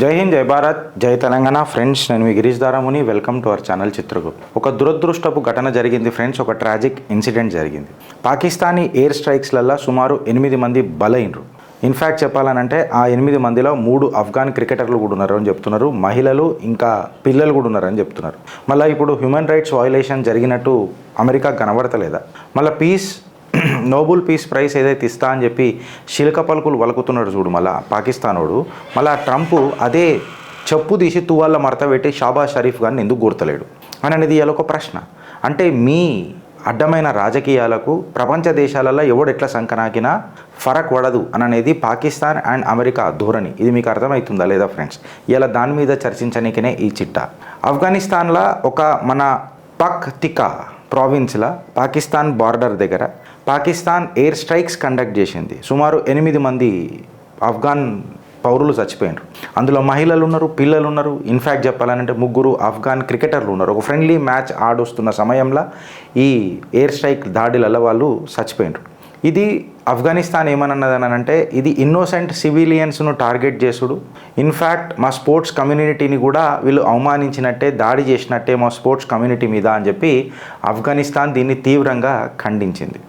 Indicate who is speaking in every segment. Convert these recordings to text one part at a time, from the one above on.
Speaker 1: జై హింద్, జై భారత్, జై తెలంగాణ. ఫ్రెండ్స్, నేను మీ Girish Daramuni. Welcome to our channel Chitragupta. ఒక దురదృష్టపు ఘటన జరిగింది ఫ్రెండ్స్. ఒక ట్రాజిక్ ఇన్సిడెంట్ జరిగింది. పాకిస్తానీ ఎయిర్ స్ట్రైక్స్లల్లో సుమారు 8 మంది బలైనరు. ఇన్ఫ్యాక్ట్ చెప్పాలనంటే ఆ 8 మందిలో 3 అఫ్ఘాన్ క్రికెటర్లు కూడా ఉన్నారు అని చెప్తున్నారు. మహిళలు ఇంకా పిల్లలు కూడా ఉన్నారని చెప్తున్నారు. మళ్ళీ ఇప్పుడు హ్యూమన్ రైట్స్ వయోలేషన్ జరిగినట్టు అమెరికా కనబడతలేదా? మళ్ళీ నోబెల్ పీస్ ప్రైజ్ ఏదైతే ఇస్తా అని చెప్పి శిలక పలుకులు వలుకుతున్నాడు చూడు మళ్ళీ పాకిస్తానోడు. మళ్ళీ ట్రంప్ అదే చెప్పు తీసి తువాళ్ళ మడత పెట్టి షాబాజ్ షరీఫ్ గారిని ఎందుకు గుర్తలేడు అని అనేది ఇవాళ ఒక ప్రశ్న. అంటే మీ అడ్డమైన రాజకీయాలకు ప్రపంచ దేశాలలో ఎవడు ఎట్లా సంకనాకినా ఫరక్ పడదు అని అనేది పాకిస్తాన్ అండ్ అమెరికా ధోరణి. ఇది మీకు అర్థమవుతుందా లేదా ఫ్రెండ్స్? ఇలా దాని మీద చర్చించడానికనే ఈ చిట్టా. ఆఫ్ఘనిస్తాన్లో ఒక మన పక్తికా ప్రావిన్స్లో పాకిస్తాన్ బార్డర్ దగ్గర పాకిస్తాన్ ఎయిర్ స్ట్రైక్స్ కండక్ట్ చేసింది. సుమారు 8 మంది ఆఫ్ఘాన్ పౌరులు చచ్చిపోయినారు. అందులో మహిళలు ఉన్నారు, పిల్లలు ఉన్నారు. ఇన్ఫ్యాక్ట్ చెప్పాలంటే 3 ఆఫ్ఘాన్ క్రికెటర్లు ఉన్నారు. ఒక ఫ్రెండ్లీ మ్యాచ్ ఆడొస్తున్న సమయంలో ఈ ఎయిర్ స్ట్రైక్ దాడిలలో వాళ్ళు చచ్చిపోయినారు. ఇది ఆఫ్ఘనిస్తాన్ ఏమన్నదని అంటే ఇది ఇన్నోసెంట్ సివిలియన్స్ను టార్గెట్ చేసుడు. ఇన్ఫ్యాక్ట్ మా స్పోర్ట్స్ కమ్యూనిటీని కూడా వీళ్ళు అవమానించినట్టే, దాడి చేసినట్టే మా స్పోర్ట్స్ కమ్యూనిటీ మీద అని చెప్పి ఆఫ్ఘనిస్తాన్ దీన్ని తీవ్రంగా ఖండించింది.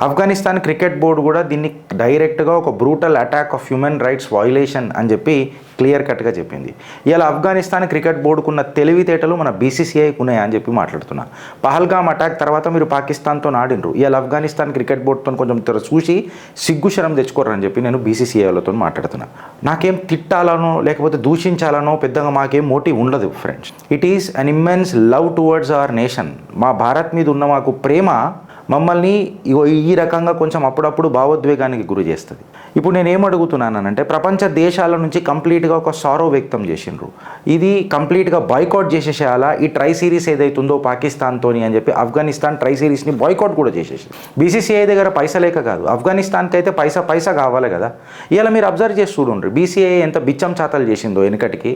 Speaker 1: ఆఫ్ఘనిస్తాన్ క్రికెట్ బోర్డు కూడా దీన్ని డైరెక్ట్గా ఒక brutal attack of human rights violation అని చెప్పి క్లియర్ కట్గా చెప్పింది. ఇలా ఆఫ్ఘనిస్తాన్ క్రికెట్ బోర్డుకున్న తెలివితేటలు మన బీసీసీఐకి ఉన్నాయా అని చెప్పి మాట్లాడుతున్నా. పహల్గామ్ అటాక్ తర్వాత మీరు పాకిస్తాన్తో ఆడినరు. ఇలా ఆఫ్ఘనిస్తాన్ క్రికెట్ బోర్డుతో కొంచెం చూసి సిగ్గుశరం తెచ్చుకోరని చెప్పి నేను బీసీసీఐలతో మాట్లాడుతున్నా. నాకేం తిట్టాలనో లేకపోతే దూషించాలనో పెద్దగా మాకేం మోటివ్ ఉండదు friends. It is an immense love towards our nation. మా భారత్ మీద ఉన్న మాకు ప్రేమ మమ్మల్ని ఈ రకంగా కొంచెం అప్పుడప్పుడు భావోద్వేగానికి గురి చేస్తుంది. ఇప్పుడు నేను ఏమడుగుతున్నానంటే ప్రపంచ దేశాల నుంచి కంప్లీట్గా ఒక సారో వ్యక్తం చేసిండ్రు. ఇది కంప్లీట్గా బాయ్కాట్ చేసేసేయాలా ఈ ట్రై సిరీస్ ఏదైతుందో పాకిస్తాన్తోని అని చెప్పి ఆఫ్ఘనిస్తాన్ ట్రై సిరీస్ని బాయ్కాట్ కూడా చేసేసి. బీసీసీఐ దగ్గర పైసా లేక కాదు, ఆఫ్ఘనిస్తాన్కి అయితే పైసా కావాలి కదా. ఇలా మీరు అబ్జర్వ్ చేసి చూడండి బీసీఐ ఎంత బిచ్చం చాతలు చేసిందో వెనుకటికి.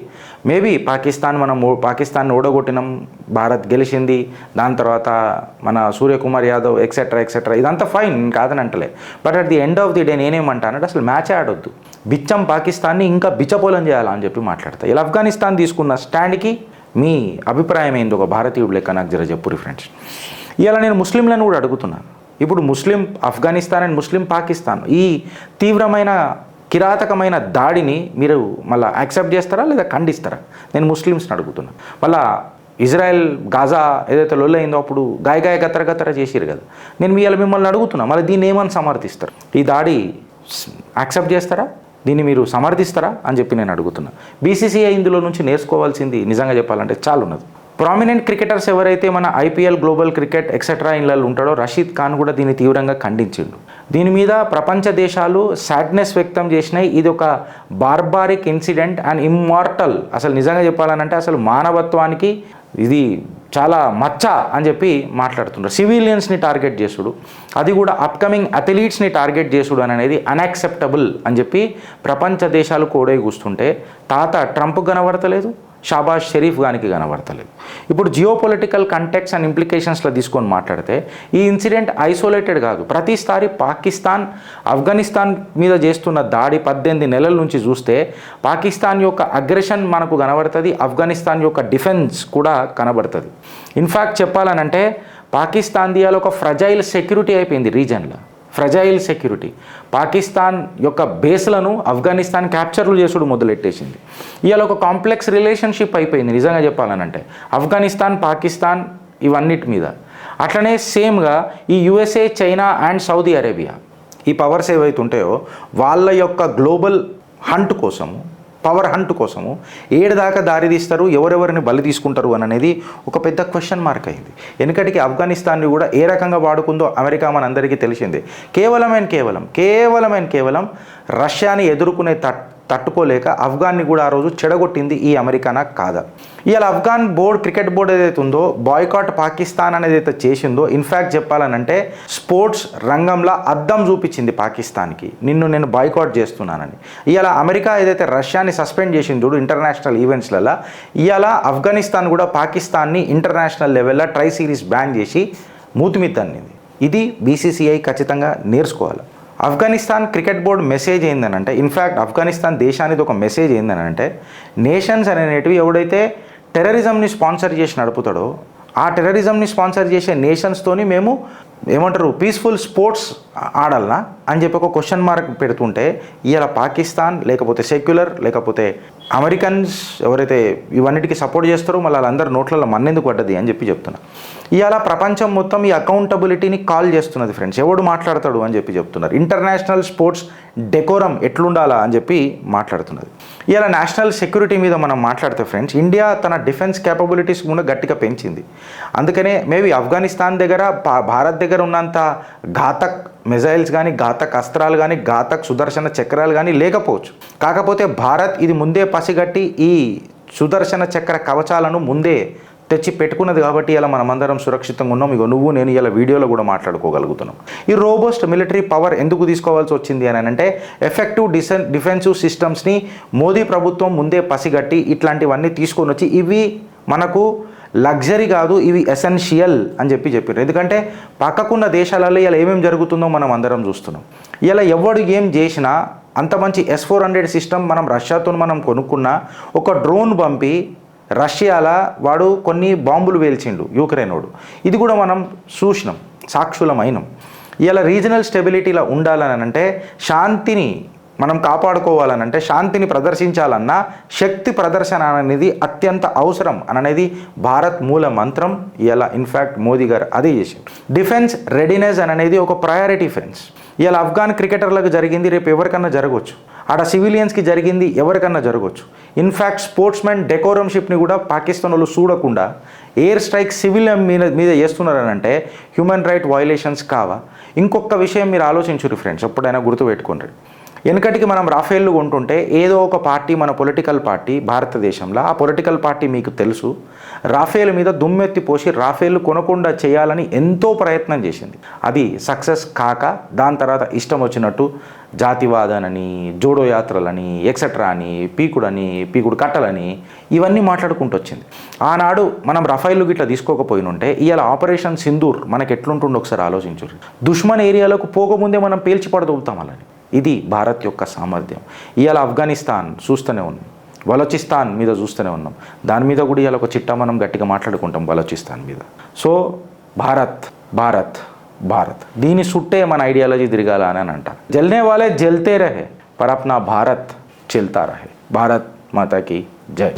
Speaker 1: మేబీ పాకిస్తాన్ ఓడగొట్టినాం, భారత్ గెలిచింది, దాని తర్వాత మన సూర్యకుమార్ యాదవ్ ఎక్సెట్రా ఇదంతా ఫైన్, కాదని అంటలే. But at the end of the day నేనేమంటానంటే అసలు మ్యాచే ఆడొద్దు, బిచ్చం పాకిస్తాన్ని ఇంకా బిచ్చపోలం చేయాలని చెప్పి మాట్లాడతా. ఇలా ఆఫ్ఘనిస్తాన్ తీసుకున్న స్టాండ్కి మీ అభిప్రాయం ఏంది ఒక భారతీయుడు లెక్క నాకు జర చెప్పురి ఫ్రెండ్స్. ఇలా నేను ముస్లింలను కూడా అడుగుతున్నాను. ఇప్పుడు ముస్లిం ఆఫ్ఘనిస్తాన్ అండ్ ముస్లిం పాకిస్తాన్ ఈ తీవ్రమైన కిరాతకమైన దాడిని మీరు మళ్ళీ యాక్సెప్ట్ చేస్తారా లేదా ఖండిస్తారా? నేను ముస్లిమ్స్ని అడుగుతున్నా. మళ్ళీ ఇజ్రాయెల్ గాజా ఏదైతే లొల్లయిందో అప్పుడు గాయ గత్తర చేసిరు కదా. నేను మిమ్మల్ని అడుగుతున్నా, మళ్ళీ దీన్ని ఏమని సమర్థిస్తారు? ఈ దాడి యాక్సెప్ట్ చేస్తారా? దీన్ని మీరు సమర్థిస్తారా అని చెప్పి నేను అడుగుతున్నా. బీసీసీఐ ఇందులో నుంచి నేర్చుకోవాల్సింది నిజంగా చెప్పాలంటే చాలా ఉన్నది. ప్రామినెంట్ క్రికెటర్స్ ఎవరైతే మన ఐపీఎల్, గ్లోబల్ క్రికెట్ ఎక్సెట్రా ఇళ్ళల్లో ఉంటాడో రషీద్ ఖాన్ కూడా దీన్ని తీవ్రంగా ఖండించిండు. దీని మీద ప్రపంచ దేశాలు సాడ్నెస్ వ్యక్తం చేసినాయి. ఇది ఒక బార్బారిక్ ఇన్సిడెంట్ అండ్ ఇమ్మార్టల్. అసలు నిజంగా చెప్పాలనంటే అసలు మానవత్వానికి ఇది చాలా మచ్చ అని చెప్పి మాట్లాడుతున్నారు. సివిలియన్స్ని టార్గెట్ చేసుడు, అది కూడా అప్కమింగ్ అథ్లీట్స్ని టార్గెట్ చేసుడు అనేది అన్యాక్సెప్టబుల్ అని చెప్పి ప్రపంచ దేశాలు కోడే కూస్తుంటే తాత ట్రంప్ కనబడతలేదు, షాబాజ్ షరీఫ్ గానికి కనబడతలేదు. ఇప్పుడు జియోపొలిటికల్ కంటెక్స్ అండ్ ఇంప్లికేషన్స్లో తీసుకొని మాట్లాడితే ఈ ఇన్సిడెంట్ ఐసోలేటెడ్ కాదు. ప్రతిసారి పాకిస్తాన్ ఆఫ్ఘనిస్తాన్ మీద చేస్తున్న దాడి 18 నెలల నుంచి చూస్తే పాకిస్తాన్ యొక్క అగ్రెషన్ మనకు కనబడుతుంది, ఆఫ్ఘనిస్తాన్ యొక్క డిఫెన్స్ కూడా కనబడుతుంది. ఇన్ఫ్యాక్ట్ చెప్పాలనంటే పాకిస్తాన్ దియాలో ఒక ఫ్రజైల్ సెక్యూరిటీ అయిపోయింది రీజన్లో. ఫ్రజైల్ సెక్యూరిటీ పాకిస్తాన్ యొక్క బేస్లను ఆఫ్ఘనిస్తాన్ క్యాప్చర్లు చేసుడు మొదలెట్టేసింది. ఇవాళ ఒక కాంప్లెక్స్ రిలేషన్షిప్ అయిపోయింది నిజంగా చెప్పాలనంటే ఆఫ్ఘనిస్తాన్, పాకిస్తాన్ ఇవన్నిటి మీద. అట్లనే సేమ్గా ఈ USA, China and Saudi Arabia ఈ పవర్స్ ఏవైతే ఉంటాయో వాళ్ళ యొక్క గ్లోబల్ హంట్ కోసము, పవర్ హంట్ కోసము ఏడుదాకా దారి తీస్తారు, ఎవరెవరిని బలి తీసుకుంటారు అని అనేది ఒక పెద్ద క్వశ్చన్ మార్క్ అయింది. ఎందుకంటే ఆఫ్ఘనిస్తాన్ని కూడా ఏ రకంగా వాడుకుందో అమెరికా మనందరికీ తెలిసిందే. కేవలం రష్యాని ఎదుర్కొనే తట్టుకోలేక ఆఫ్ఘాన్ని కూడా ఆ రోజు చెడగొట్టింది ఈ అమెరికానా కాదా? ఇవాళ ఆఫ్ఘాన్ క్రికెట్ బోర్డు ఏదైతే ఉందో బాయ్కాట్ పాకిస్తాన్ అనేది అయితే చేసిందో ఇన్ఫ్యాక్ట్ చెప్పాలనంటే స్పోర్ట్స్ రంగంలో అద్దం చూపించింది పాకిస్తాన్కి, నేను బాయ్కాట్ చేస్తున్నానని. ఇవాళ అమెరికా ఏదైతే రష్యాని సస్పెండ్ చేసిందో ఇంటర్నేషనల్ ఈవెంట్స్లలో, ఇవాళ ఆఫ్ఘనిస్తాన్ కూడా పాకిస్తాన్ని ఇంటర్నేషనల్ లెవెల్లో ట్రై సిరీస్ బ్యాన్ చేసి మూతిమిద్దాన్నింది. ఇది బీసీసీఐ ఖచ్చితంగా నేర్చుకోవాలి. ఆఫ్ఘనిస్తాన్ క్రికెట్ బోర్డు మెసేజ్ ఏందనంటే, ఇన్ఫ్యాక్ట్ ఆఫ్ఘనిస్తాన్ దేశానికి ఒక మెసేజ్ ఏందనంటే, నేషన్స్ అనేటివి ఎవడైతే టెర్రరిజంని స్పాన్సర్ చేసి నడుపుతాడో ఆ టెర్రరిజంని స్పాన్సర్ చేసే నేషన్స్తోని మేము ఏమంటారు పీస్ఫుల్ స్పోర్ట్స్ ఆడాలనా అని చెప్పి ఒక క్వశ్చన్ మార్క్ పెడుతుంటే, ఇవాళ పాకిస్తాన్ లేకపోతే సెక్యులర్ లేకపోతే అమెరికన్స్ ఎవరైతే ఇవన్నిటికీ సపోర్ట్ చేస్తారో మళ్ళీ వాళ్ళందరూ నోట్లలో మన్నెందుకు పడ్డది అని చెప్పి చెప్తున్నా. ఇవాళ ప్రపంచం మొత్తం ఈ అకౌంటబిలిటీని కాల్ చేస్తున్నది ఫ్రెండ్స్. ఎవడు మాట్లాడతాడు అని చెప్పి చెప్తున్నారు. ఇంటర్నేషనల్ స్పోర్ట్స్ డెకోరం ఎట్లుండాలా అని చెప్పి మాట్లాడుతున్నది. ఇలా నేషనల్ సెక్యూరిటీ మీద మనం మాట్లాడితే ఫ్రెండ్స్, ఇండియా తన డిఫెన్స్ క్యాపబిలిటీస్ కూడా గట్టిగా పెంచింది. అందుకనే మేబీ ఆఫ్ఘనిస్తాన్ దగ్గర భారత్ దగ్గర ఉన్నంత ఘాతక్ మిజైల్స్ కానీ ఘాతక్ అస్త్రాలు కానీ ఘాతక్ సుదర్శన చక్రాలు కానీ లేకపోవచ్చు. కాకపోతే భారత్ ఇది ముందే పసిగట్టి ఈ సుదర్శన చక్ర కవచాలను ముందే తెచ్చి పెట్టుకున్నది కాబట్టి ఇలా మనమందరం సురక్షితంగా ఉన్నాం. ఇగో నువ్వు నేను ఇలా వీడియోలో కూడా మాట్లాడుకోగలుగుతున్నాం. ఈ రోబోస్ట్ మిలిటరీ పవర్ ఎందుకు తీసుకోవాల్సి వచ్చింది అని అంటే, ఎఫెక్టివ్ డిఫెన్సివ్ సిస్టమ్స్ని మోదీ ప్రభుత్వం ముందే పసిగట్టి ఇట్లాంటివన్నీ తీసుకొని వచ్చి ఇవి మనకు లగ్జరీ కాదు, ఇవి ఎసెన్షియల్ అని చెప్పారు. ఎందుకంటే పక్కకున్న దేశాలలో ఇలా ఏమేమి జరుగుతుందో మనం అందరం చూస్తున్నాం. ఇలా ఎవడు ఏం చేసినా అంత మంచి S-400 సిస్టమ్ మనం రష్యాతో మనం కొనుక్కున్న ఒక డ్రోన్ పంపి రష్యాలో వాడు కొన్ని బాంబులు వేల్చిండు యూక్రెయినోడు. ఇది కూడా మనం చూసినాం, సాక్షులమైనం. ఇలా రీజనల్ స్టెబిలిటీలో ఉండాలని అంటే, శాంతిని మనం కాపాడుకోవాలనంటే, శాంతిని ప్రదర్శించాలన్నా శక్తి ప్రదర్శన అనేది అత్యంత అవసరం అనేది భారత్ మూల మంత్రం. ఇలా ఇన్ఫ్యాక్ట్ మోదీ గారు అదే చేసిండు. డిఫెన్స్ రెడీనెస్ అనేది ఒక ప్రయారిటీ ఫ్రెండ్స్. ఇలా ఆఫ్ఘాన్ క్రికెటర్లకు జరిగింది, రేపు ఎవరికన్నా జరగవచ్చు. ఆడ సివిలియన్స్కి జరిగింది, ఎవరికన్నా జరగవచ్చు. ఇన్ఫ్యాక్ట్ స్పోర్ట్స్మెన్ డెకోరంషిప్ని కూడా పాకిస్తాన్ వాళ్ళు చూడకుండా ఎయిర్ స్ట్రైక్ సివిలియన్ మీద చేస్తున్నారనంటే హ్యూమన్ రైట్ వయలేషన్స్ కావా? ఇంకొక విషయం మీరు ఆలోచించురు ఫ్రెండ్స్, ఎప్పుడైనా గుర్తుపెట్టుకోండి. వెనకటికి మనం రాఫేళ్ళు కొంటుంటే ఏదో ఒక పార్టీ, మన పొలిటికల్ పార్టీ భారతదేశంలో, ఆ పొలిటికల్ పార్టీ మీకు తెలుసు, రాఫేల్ మీద దుమ్మెత్తి పోసి రాఫేళ్ళు కొనకుండా చేయాలని ఎంతో ప్రయత్నం చేసింది. అది సక్సెస్ కాక దాని తర్వాత ఇష్టం వచ్చినట్టు జాతివాదనని, జోడో యాత్రలని, ఎక్సెట్రా అని, పీకుడు కట్టలని ఇవన్నీ మాట్లాడుకుంటూ వచ్చింది. ఆనాడు మనం రఫైళ్ళు గిట్లా తీసుకోకపోయినుంటే ఇవాళ ఆపరేషన్ సింధూర్ మనకు ఎట్లుంటుండో ఒకసారి ఆలోచించు. దుష్మన్ ఏరియాలకు పోకముందే మనం పేల్చి పడదవుతాం అలాని. ఇది భారత్ యొక్క సామర్థ్యం. ఇవాళ ఆఫ్ఘనిస్తాన్ చూస్తూనే ఉన్నాం, బలోచిస్తాన్ మీద చూస్తూనే ఉన్నాం. దాని మీద కూడా ఇవాళ ఒక చిట్టా మనం గట్టిగా మాట్లాడుకుంటాం బలోచిస్తాన్ మీద. సో భారత్ భారత్ భారత్ దీని సుట్టే మన ఐడియాలజీ తిరగాల అని అంటారు. జల్నే వాలే జల్తే రహే పర్ అప్నా భారత్ చల్తా రహే. భారత్ మాతాకి జై.